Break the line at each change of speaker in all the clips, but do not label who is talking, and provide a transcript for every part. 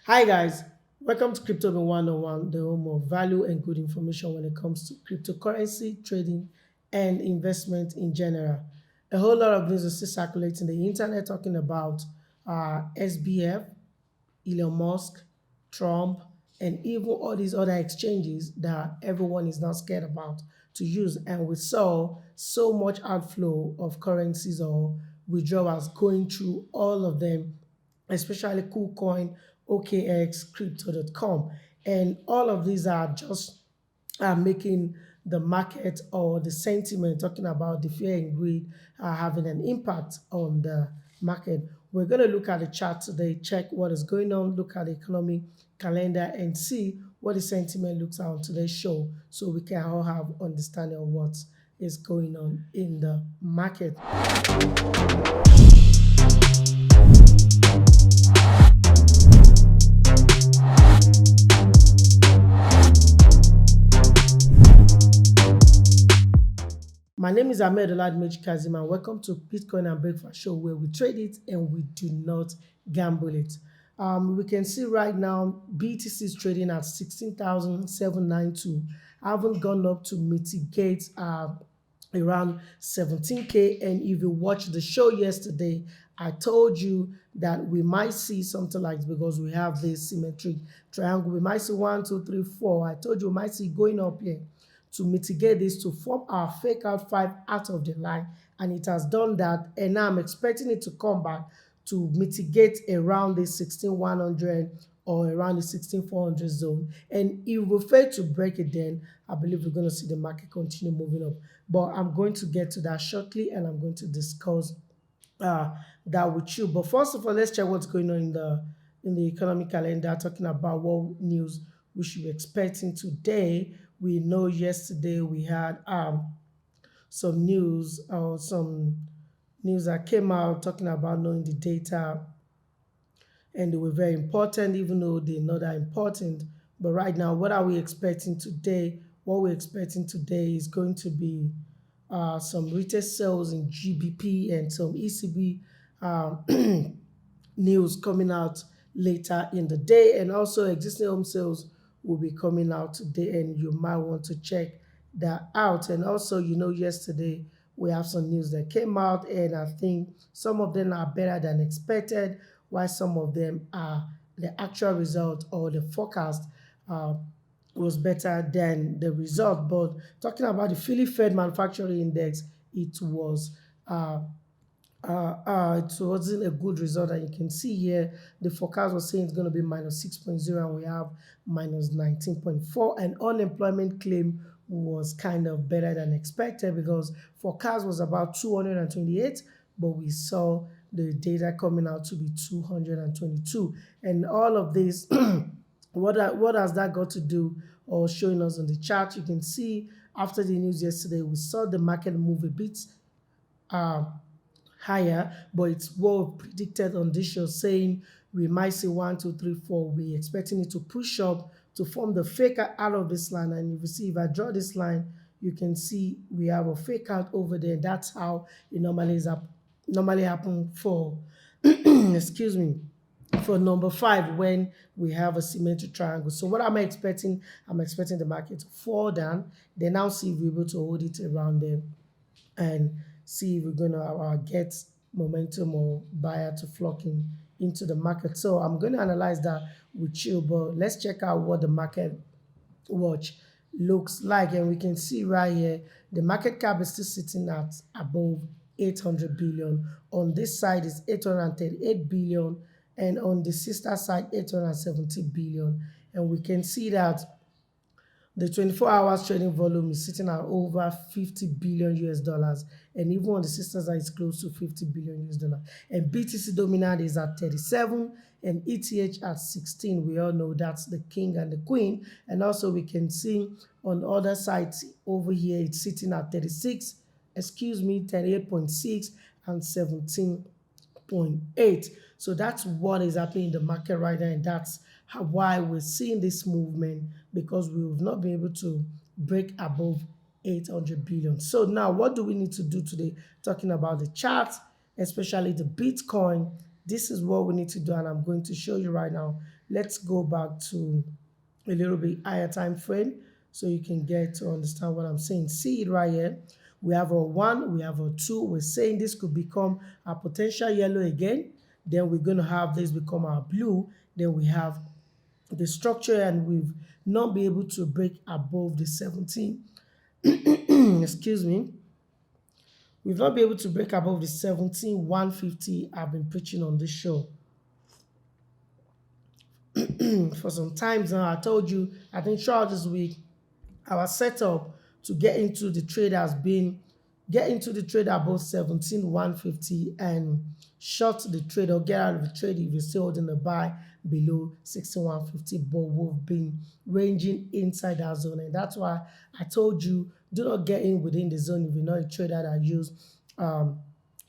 Hi guys, welcome to Crypto 101, the home of value and good information when it comes to cryptocurrency, trading, and investment in general. A whole lot of news is still circulating the internet talking about SBF, Elon Musk, Trump, and even all these other exchanges that everyone is now scared about to use. And we saw so much outflow of currencies or withdrawals going through all of them, especially KuCoin, OKX, Crypto.com. And all of these are just making the market or the sentiment talking about the fear and greed having an impact on the market. We're going to look at the chart today, check what is going on, look at the economic calendar, and see what the sentiment looks like on today's show so we can all have understanding of what is going on in the market. My name is Ahmed Oladmeji Kazim and welcome to Bitcoin and Breakfast Show where we trade it and we do not gamble it. We can see right now BTC is trading at 16,792. I haven't gone up to mitigate around 17K. And if you watched the show yesterday, I told you that we might see something like this because we have this symmetric triangle. We might see 1, 2, 3, 4. I told you we might see going up here to mitigate this to form our fake out 5 out of the line, and it has done that, and now I'm expecting it to come back to mitigate around the 16,100 or around the 16,400 zone. And if we fail to break it, then I believe we're going to see the market continue moving up. But I'm going to get to that shortly, and I'm going to discuss that with you. But first of all, let's check what's going on in the economic calendar, talking about what news we should be expecting today. We know yesterday we had some news or some news that came out talking about knowing the data, and they were very important, even though they're not that important. But right now, what are we expecting today? What we're expecting today is going to be some retail sales in GBP and some ECB news coming out later in the day, and also existing home sales will be coming out today, and you might want to check that out. And also, yesterday we have some news that came out, and I think some of them are better than expected, while some of them are the actual result or the forecast was better than the result. But talking about the Philly Fed Manufacturing Index, it was it wasn't a good result. And you can see here the forecast was saying it's going to be minus 6.0, and we have minus 19.4. And unemployment claim was kind of better than expected because forecast was about 228, but we saw the data coming out to be 222. And all of this, what has that got to do or showing us on the chart? You can see after the news yesterday, we saw the market move a bit uh, higher, but it's what we predicted on this show, saying we might see 1, 2, 3, 4. We're expecting it to push up to form the fake out of this line. And if you see, if I draw this line, you can see we have a fake out over there. That's how it normally happen for excuse me, for number 5 when we have a symmetric triangle. So what am I expecting? I'm expecting the market to fall down, then now see if we're able to hold it around there and see if we're going to get momentum or buyer to flock into the market. So I'm going to analyze that with you, but let's check out what the market watch looks like. And we can see right here, the market cap is still sitting at above 800 billion. On this side is 838 billion, and on the sister side 870 billion. And we can see that the 24 hours trading volume is sitting at over 50 billion US dollars, and even on the sister side is close to 50 billion US dollars. And BTC dominant is at 37 and ETH at 16. We all know that's the king and the queen. And also we can see on the other side over here it's sitting at 36, 38.6 and 17.8. So that's what is happening in the market right now, and that's why we're seeing this movement, because we've not been able to break above 800 billion. So now what do we need to do today? Talking about the charts, especially the Bitcoin, this is what we need to do, and I'm going to show you right now let's go back to a little bit higher time frame so you can get to understand what I'm saying. See it right here. We have a 1, we have a 2. We're saying this could become a potential yellow again. Then we're going to have this become our blue. Then we have the structure, and we've not been able to break above the 17. Excuse me. We've not been able to break above the 17,150 I've been preaching on this show for some times now. I told you, I think throughout this week, our setup to get into the trade has been get into the trade above 17,150 and short the trade or get out of the trade if you're still holding the buy below 16,150. But we've been ranging inside that zone, and that's why I told you do not get in within the zone if you're not a trader that use um,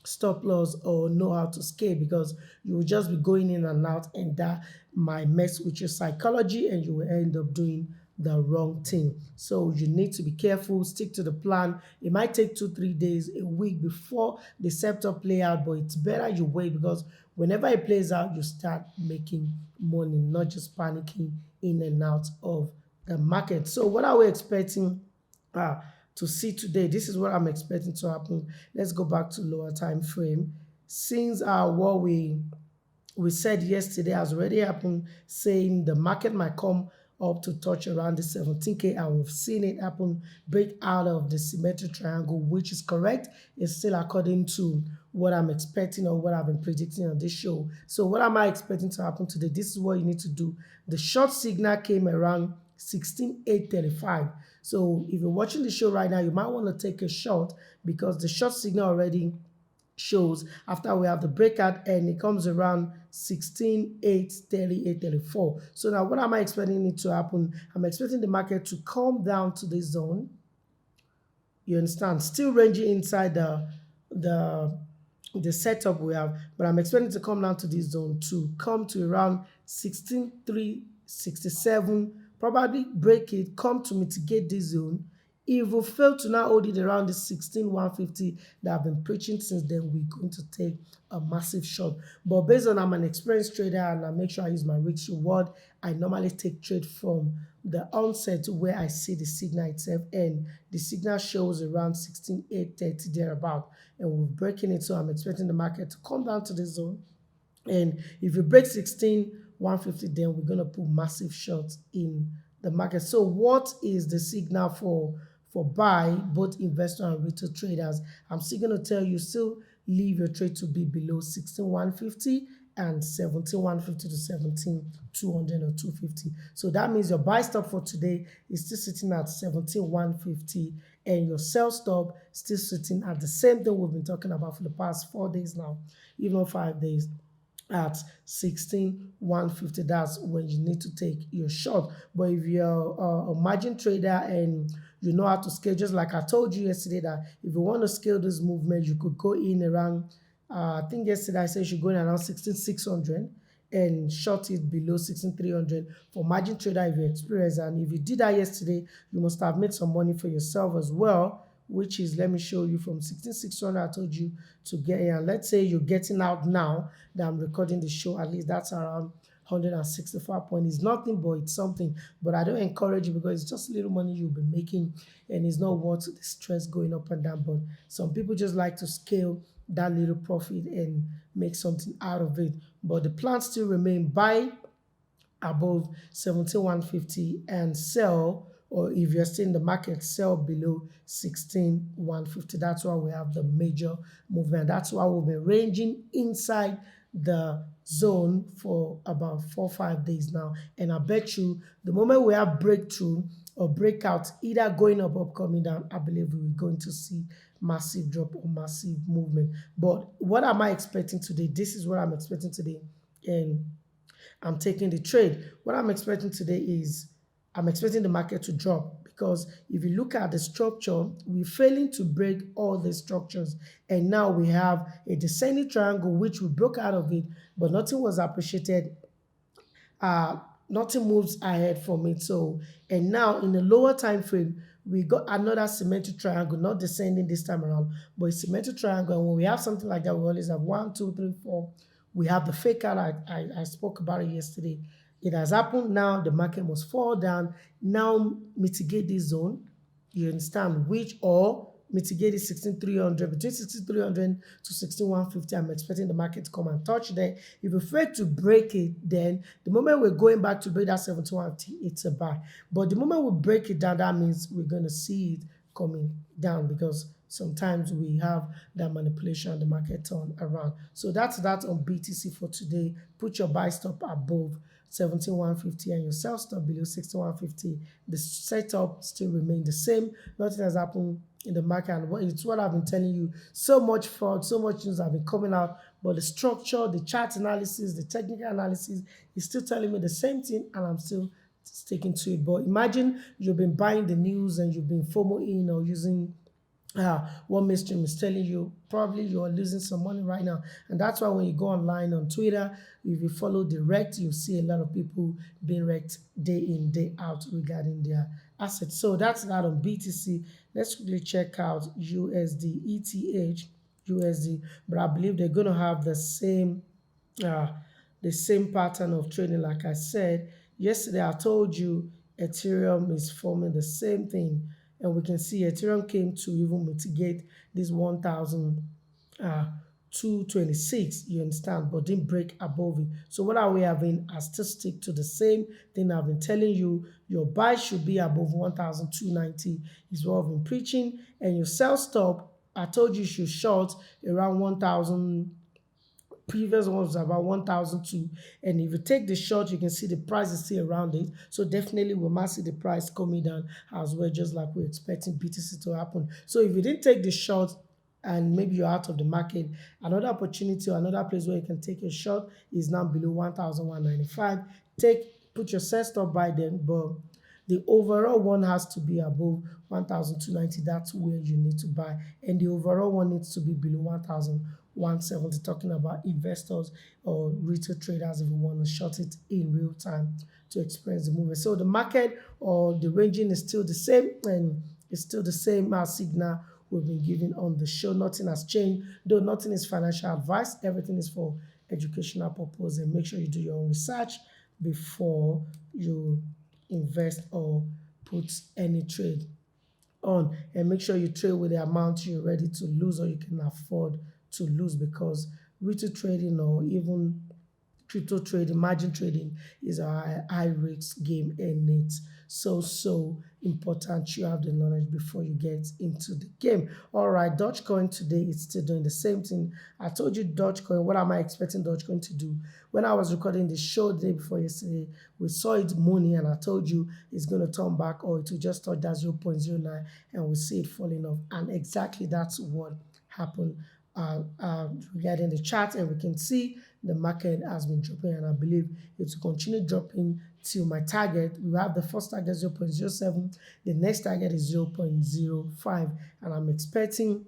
stop loss or know how to scale, because you will just be going in and out, and that might mess with your psychology and you will end up doing the wrong thing. So you need to be careful, stick to the plan. It might take 2-3 days, a week before the setup play out, but it's better you wait, because whenever it plays out, you start making money, not just panicking in and out of the market. So what are we expecting uh, to see today? This is what I'm expecting to happen. Let's go back to lower time frame. Since what we said yesterday has already happened, saying the market might come up to touch around the 17K, and we've seen it happen, break out of the symmetric triangle, which is correct. It's still according to what I'm expecting or what I've been predicting on this show. So what am I expecting to happen today? This is what you need to do. The short signal came around 16,835. So if you're watching the show right now, you might want to take a short, because the short signal already shows after we have the breakout, and it comes around 16,830, 834. So now what am I expecting it to happen? I'm expecting the market to come down to this zone. You understand? Still ranging inside the setup we have, but I'm expecting to come down to this zone to come to around 16,367, probably break it, come to mitigate this zone. If we fail to now hold it around the 16,150 that I've been preaching since then, we're going to take a massive shot. But based on I'm an experienced trader and I make sure I use my risk reward, I normally take trade from the onset to where I see the signal itself, and the signal shows around 16,830 thereabout, and we're breaking it. So I'm expecting the market to come down to this zone, and if you break 16,150, then we're going to put massive shots in the market. So what is the signal for buy, both investor and retail traders? I'm still going to tell you, still leave your trade to be below 16,150 and 17,150 to 17,200 or 250. So that means your buy stop for today is still sitting at 17,150, and your sell stop still sitting at the same thing we've been talking about for the past 4 days now, even 5 days, at 16,150. That's when you need to take your shot. But if you're a margin trader and you know how to scale, just like I told you yesterday, that if you want to scale this movement, you could go in around, I think yesterday I said you should go in around 16,600 and short it below 16,300 for margin trader if you're experienced. And if you did that yesterday, you must have made some money for yourself as well, which is, let me show you, from 16,600 I told you to get in. And let's say you're getting out now that I'm recording the show, at least that's around 165 points. It's nothing, but it's something. But I don't encourage you, because it's just a little money you'll be making, and it's not worth the stress going up and down. But some people just like to scale that little profit and make something out of it. But the plan still remain: buy above 17,150 and sell, or if you're still in the market, sell below 16,150. That's why we have the major movement. That's why we've been ranging inside the zone for about 4-5 days now. And I bet you the moment we have breakthrough or breakout, either going up or coming down, I believe we're going to see massive drop or massive movement. But what am I expecting today? This is what I'm expecting today, and I'm taking the trade. What I'm expecting today is I'm expecting the market to drop, because if you look at the structure, we're failing to break all the structures, and now we have a descending triangle which we broke out of it, but nothing was appreciated. uh Nothing moves ahead from it. So, and now in the lower time frame, we got another symmetric triangle, not descending this time around, but a symmetric triangle. And when we have something like that, we always have 1, 2, 3, 4. We have the fake out. I spoke about it yesterday. It has happened now. The market must fall down. Now mitigate this zone. You understand? Which or mitigate it 16,300 between 16,300 to 16,150. I'm expecting the market to come and touch there. If you fail to break it, then the moment we're going back to break that 7150, it's a buy. But the moment we break it down, that means we're going to see it coming down because sometimes we have that manipulation and the market turn around. So that's that on BTC for today. Put your buy stop above 17,150 and your sell stop below 6150. The setup still remain the same. Nothing has happened in the market, and it's what I've been telling you. So much fraud, so much news have been coming out, but the structure, the chart analysis, the technical analysis is still telling me the same thing, and I'm still sticking to it. But imagine you've been buying the news and you've been FOMO in or using what mainstream is telling you. Probably you're losing some money right now, and that's why when you go online on Twitter, if you follow the wrecked, you see a lot of people being wrecked day in day out regarding their assets. So that's that on BTC. Let's quickly check out USD, ETH, USD, but I believe they're going to have uh, the same pattern of trading. Like I said yesterday, I told you Ethereum is forming the same thing, and we can see Ethereum came to even mitigate this 1,226, you understand, but didn't break above it. So what are we having? I still stick to the same thing I've been telling you. Your buy should be above 1,290 is what I've been preaching, and your sell stop, I told you should short around 1,000. Previous one was about 1,002, and if you take the short, you can see the price is still around it. So definitely we might see the price coming down as well, just like we're expecting BTC to happen. So if you didn't take the short and maybe you're out of the market, another opportunity or another place where you can take a short is now below 1,195. Put your set stop by then, but the overall one has to be above 1,290. That's where you need to buy. And the overall one needs to be below 1,170. Talking about investors or retail traders if you want to short it in real time to experience the movement. So the market or the ranging is still the same, and it's still the same signal we've been giving on the show. Nothing has changed, though nothing is financial advice. Everything is for educational purpose, and make sure you do your own research before you invest or put any trade on, and make sure you trade with the amount you're ready to lose or you can afford to lose, because retail trading or even crypto trading, margin trading is a high risk game, and it's so important you have the knowledge before you get into the game. All right, Dogecoin today is still doing the same thing. I told you Dogecoin. What am I expecting Dogecoin to do? When I was recording the show the day before yesterday, we saw it morning, and I told you it's going to turn back or it will just touch that 0.09, and we see it falling off. And exactly that's what happened regarding the chart, and we can see the market has been dropping, and I believe it will continue dropping till my target. We have the first target 0.07, the next target is 0.05, and I'm expecting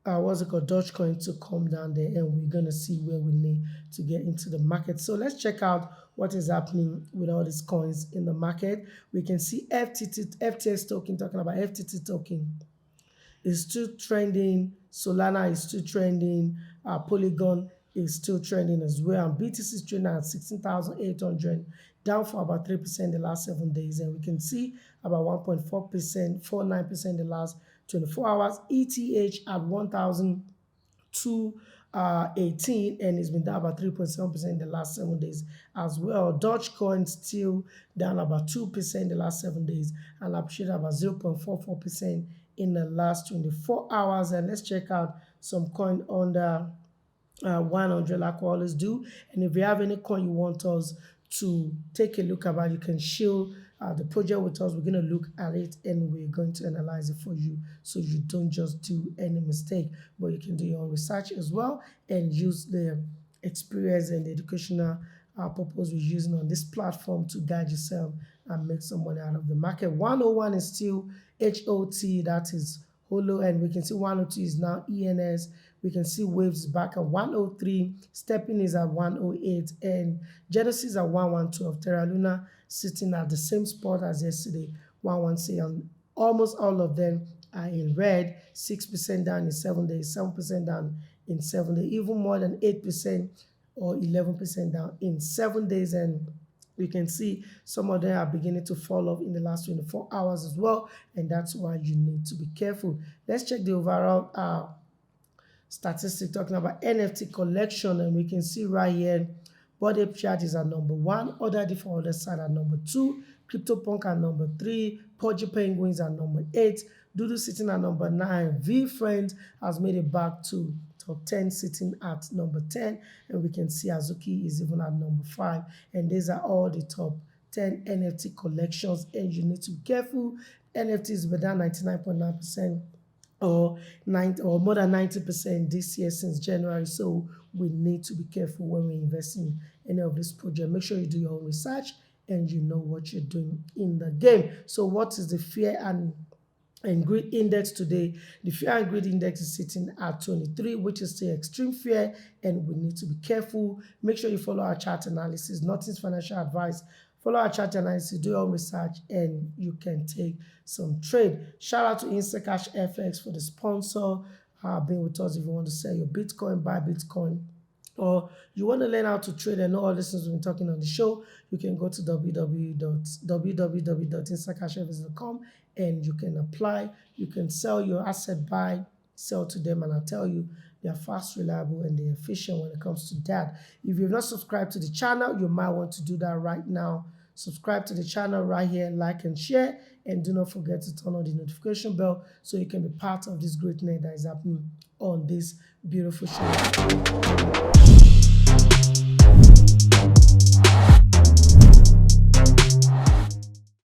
what's it called, Dogecoin to come down there, and we're gonna see where we need to get into the market. So let's check out what is happening with all these coins in the market. We can see FTX token, talking about FTT token, is still trending. Solana is still trending. Polygon is still trending as well. And BTC is trading at 16,800, down for about 3% the last 7 days. And we can see about 1.4%, 49% the last 24 hours. ETH at 1,218, and it's been down about 3.7% in the last 7 days as well. Dogecoin still down about 2% the last 7 days, and appreciated about 0.44% in the last 24 hours. And let's check out some coin under 100 like we always do. And if you have any coin you want us to take a look about, you can share the project with us. We're going to look at it and we're going to analyze it for you, so you don't just do any mistake, but you can do your own research as well and use the experience and the educational purpose we're using on this platform to guide yourself and make some money out of the market. 101 is still HOT, that is Holo, and we can see 102 is now ENS. We can see Waves back at 103, Stepping is at 108, and Genesis at 1112. Terra Luna sitting at the same spot as yesterday, 116, and almost all of them are in red. 6% down in 7 days, 7% down in 7 days, even more than 8% or 11% down in 7 days, and you can see some of them are beginning to fall off in the last 24 hours as well, and that's why you need to be careful. Let's check the overall statistic talking about NFT collection, and we can see right here Bored Ape Chat is at number 1, Other Different Other Side at number 2, CryptoPunk at number 3, Pudgy Penguins at number 8, Doodoo sitting at number 9, VFriend has made it back to top 10 sitting at number 10, and we can see Azuki is even at number 5, and these are all the top 10 NFT collections, and you need to be careful. NFTs were down 99.9% or more than 90% this year since January. So we need to be careful when we invest in any of this project. Make sure you do your own research and you know what you're doing in the game. So what is the fear and greed index today? The fear and greed index is sitting at 23, which is still extreme fear, and we need to be careful. Make sure you follow our chart analysis. Nothing's financial advice. Follow our chart analysis, do your research, and you can take some trade. Shout out to Instacash FX for the sponsor being with us. If you want to sell your Bitcoin, buy Bitcoin, or you want to learn how to trade and know all these things we've been talking on the show, you can go to www.instacashfx.com and you can apply. You can sell your asset, buy, sell to them, and I'll tell you, they are fast, reliable, and they're efficient when it comes to that. If you've not subscribed to the channel, you might want to do that right now. Subscribe to the channel right here, like and share, and do not forget to turn on the notification bell so you can be part of this great night that is happening on this beautiful channel.